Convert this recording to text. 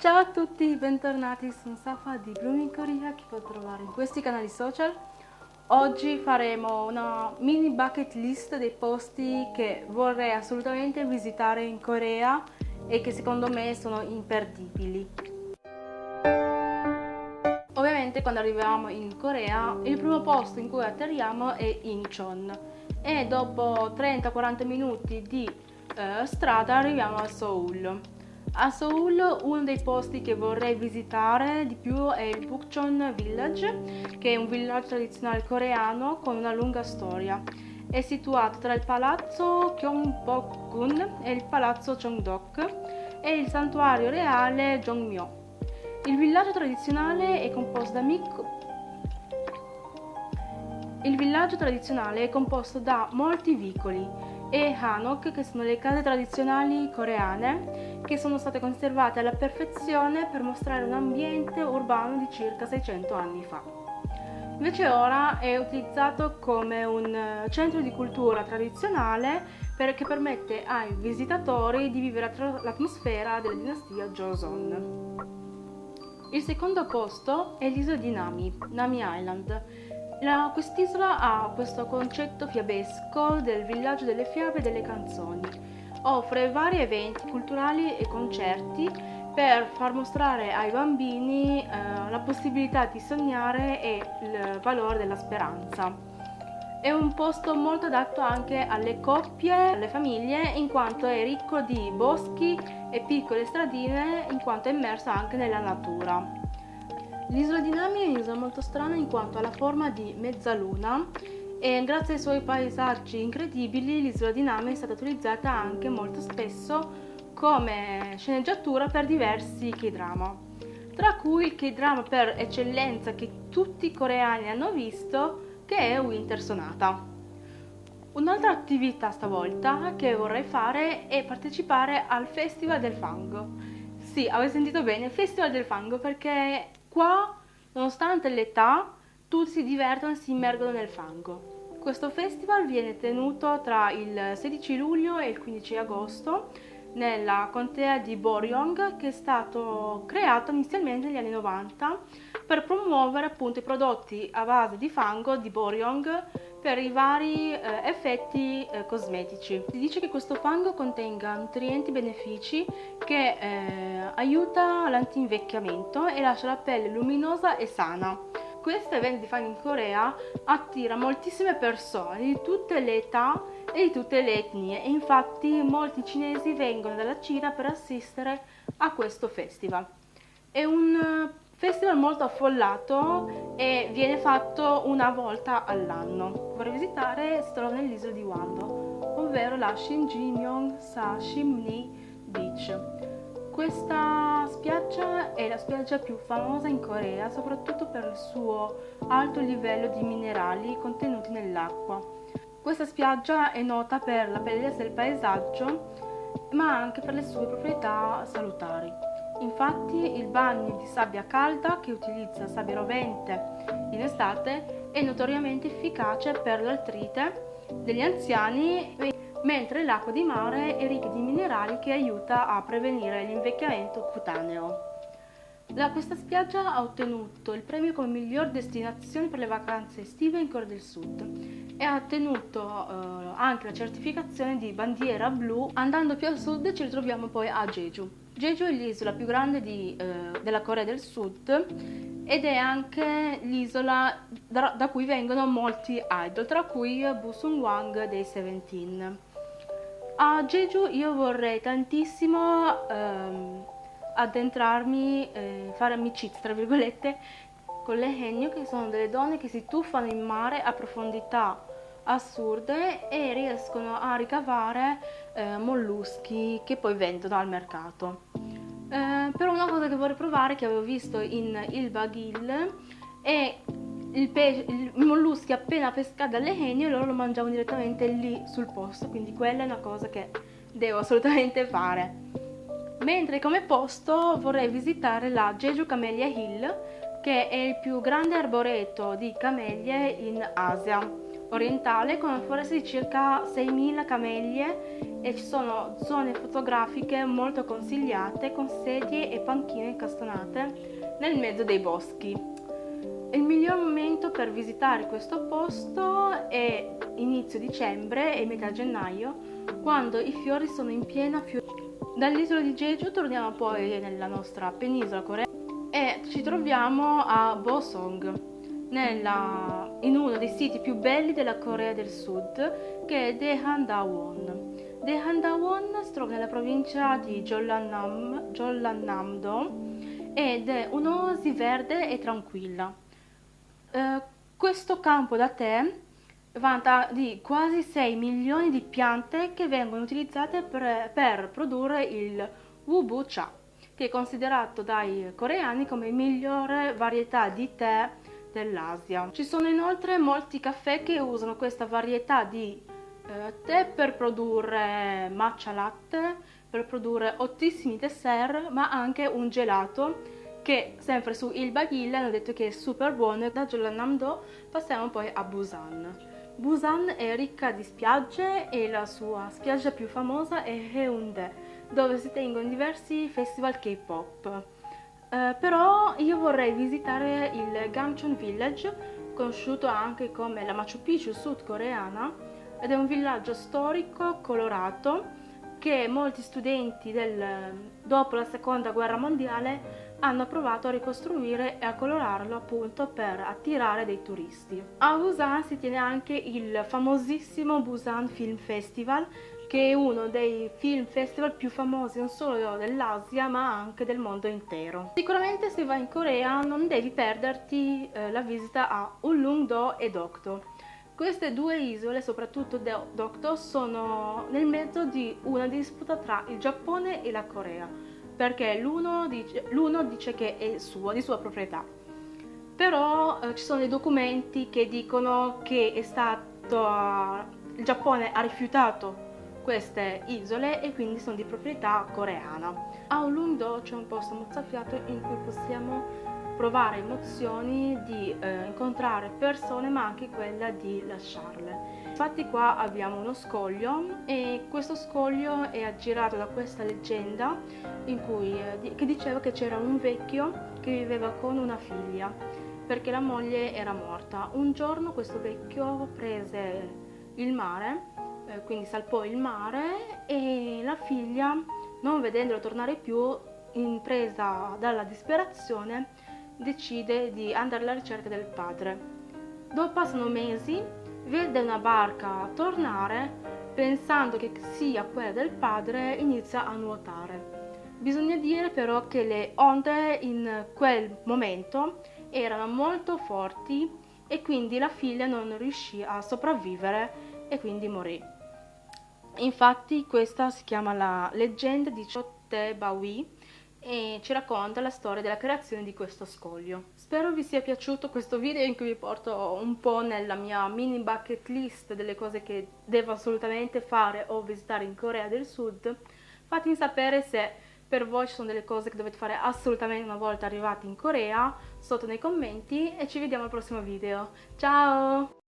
Ciao a tutti, bentornati, sono Safa di Blooming Korea che potete trovare in questi canali social. Oggi faremo una mini bucket list dei posti che vorrei assolutamente visitare in Corea e che secondo me sono imperdibili. Ovviamente quando arriviamo in Corea il primo posto in cui atterriamo è Incheon e dopo 30-40 minuti di strada arriviamo a Seoul. A Seoul uno dei posti che vorrei visitare di più è il Bukchon Village, che è un villaggio tradizionale coreano con una lunga storia. È situato tra il palazzo Gyeongbokgung e il palazzo Cheongdok e il santuario reale Jongmyo. Il villaggio tradizionale è composto da molti vicoli e hanok, che sono le case tradizionali coreane, che sono state conservate alla perfezione per mostrare un ambiente urbano di circa 600 anni fa. Invece ora è utilizzato come un centro di cultura tradizionale che permette ai visitatori di vivere l'atmosfera della dinastia Joseon. Il secondo posto è l'isola di Nami Island. Quest'isola ha questo concetto fiabesco del villaggio delle fiabe e delle canzoni. Offre vari eventi culturali e concerti per far mostrare ai bambini la possibilità di sognare e il valore della speranza. È un posto molto adatto anche alle coppie, alle famiglie, in quanto è ricco di boschi e piccole stradine, in quanto è immersa anche nella natura. L'isola di Nami è un'isola molto strana in quanto ha la forma di mezzaluna e grazie ai suoi paesaggi incredibili l'isola di Nami è stata utilizzata anche molto spesso come sceneggiatura per diversi K-drama, tra cui il K-drama per eccellenza che tutti i coreani hanno visto, che è Winter Sonata. Un'altra attività stavolta che vorrei fare è partecipare al Festival del Fango. Sì, avete sentito bene, Festival del Fango, perché qua, nonostante l'età, tutti si divertono e si immergono nel fango. Questo festival viene tenuto tra il 16 luglio e il 15 agosto nella contea di Boryong, che è stato creato inizialmente negli anni 90 per promuovere appunto i prodotti a base di fango di Boryong per i vari effetti cosmetici. Si dice che questo fango contenga nutrienti benefici che aiuta l'anti-invecchiamento e lascia la pelle luminosa e sana. Questo evento di fango in Corea attira moltissime persone di tutte le età e di tutte le etnie e infatti molti cinesi vengono dalla Cina per assistere a questo festival. È un festival molto affollato e viene fatto una volta all'anno. Vorrei visitare, si trova nell'isola di Wando, ovvero la Shinjimyeong-sa Shimni Beach. Questa spiaggia è la spiaggia più famosa in Corea, soprattutto per il suo alto livello di minerali contenuti nell'acqua. Questa spiaggia è nota per la bellezza del paesaggio, ma anche per le sue proprietà salutari. Infatti il bagno di sabbia calda, che utilizza sabbia rovente in estate, è notoriamente efficace per l'artrite degli anziani, mentre l'acqua di mare è ricca di minerali che aiuta a prevenire l'invecchiamento cutaneo. Questa spiaggia ha ottenuto il premio come miglior destinazione per le vacanze estive in Corea del Sud e ha ottenuto anche la certificazione di bandiera blu. Andando più a sud ci ritroviamo poi a Jeju. Jeju è l'isola più grande della Corea del Sud ed è anche l'isola da cui vengono molti idol, tra cui Boo Sung-hwang dei Seventeen. A Jeju io vorrei tantissimo addentrarmi, fare amicizia tra virgolette con le Haenyeo, che sono delle donne che si tuffano in mare a profondità assurde e riescono a ricavare molluschi che poi vendono al mercato. Però una cosa che vorrei provare, che avevo visto in Ilbagil, è i molluschi appena pescati dalle Haenyeo, loro lo mangiavano direttamente lì sul posto, quindi quella è una cosa che devo assolutamente fare. Mentre come posto vorrei visitare la Jeju Camellia Hill, che è il più grande arboreto di camellie in Asia orientale, con una foresta di circa 6.000 camellie e ci sono zone fotografiche molto consigliate con sedie e panchine incastonate nel mezzo dei boschi. Il miglior momento per visitare questo posto è inizio dicembre e metà gennaio, quando i fiori sono in piena fioritura. Dall'isola di Jeju torniamo poi nella nostra penisola coreana e ci troviamo a Bosong, in uno dei siti più belli della Corea del Sud, che è Daehan-da-won. Daehan-da-won si trova nella provincia di Jeollanam-do ed è un'oasi verde e tranquilla. Questo campo da tè vanta di quasi 6 milioni di piante che vengono utilizzate per produrre il Woo-boo-cha, che è considerato dai coreani come la migliore varietà di tè dell'Asia. Ci sono inoltre molti caffè che usano questa varietà di tè per produrre matcha latte, per produrre ottissimi dessert, ma anche un gelato che sempre su Ilbagil hanno detto che è super buono. Da Jeollanam-do passiamo poi a Busan. Busan è ricca di spiagge e la sua spiaggia più famosa è Haeundae, dove si tengono diversi festival K-pop. Però io vorrei visitare il Gamcheon Village, conosciuto anche come la Machu Picchu sudcoreana, ed è un villaggio storico colorato che molti studenti dopo la seconda guerra mondiale hanno provato a ricostruire e a colorarlo appunto per attirare dei turisti. A Busan si tiene anche il famosissimo Busan Film Festival, che è uno dei film festival più famosi non solo dell'Asia ma anche del mondo intero. Sicuramente se vai in Corea non devi perderti la visita a Ulleung-do e Dokdo. Queste due isole, soprattutto Dokdo, sono nel mezzo di una disputa tra il Giappone e la Corea, perché l'uno dice che è di sua proprietà. Però ci sono dei documenti che dicono che il Giappone ha rifiutato queste isole e quindi sono di proprietà coreana. A Ulleung-do c'è un posto mozzafiato in cui possiamo provare emozioni di incontrare persone, ma anche quella di lasciarle. Infatti qua abbiamo uno scoglio e questo scoglio è aggirato da questa leggenda che diceva che c'era un vecchio che viveva con una figlia perché la moglie era morta. Un giorno questo vecchio prese il mare, quindi salpò il mare, e la figlia, non vedendolo tornare più, presa dalla disperazione, decide di andare alla ricerca del padre. Dopo passano mesi, vede una barca tornare, pensando che sia quella del padre, inizia a nuotare. Bisogna dire però che le onde in quel momento erano molto forti e quindi la figlia non riuscì a sopravvivere e quindi morì. Infatti questa si chiama la leggenda di Chotte Bawi e ci racconta la storia della creazione di questo scoglio. Spero vi sia piaciuto questo video in cui vi porto un po' nella mia mini bucket list delle cose che devo assolutamente fare o visitare in Corea del Sud. Fatemi sapere se per voi ci sono delle cose che dovete fare assolutamente una volta arrivati in Corea sotto nei commenti e ci vediamo al prossimo video. Ciao!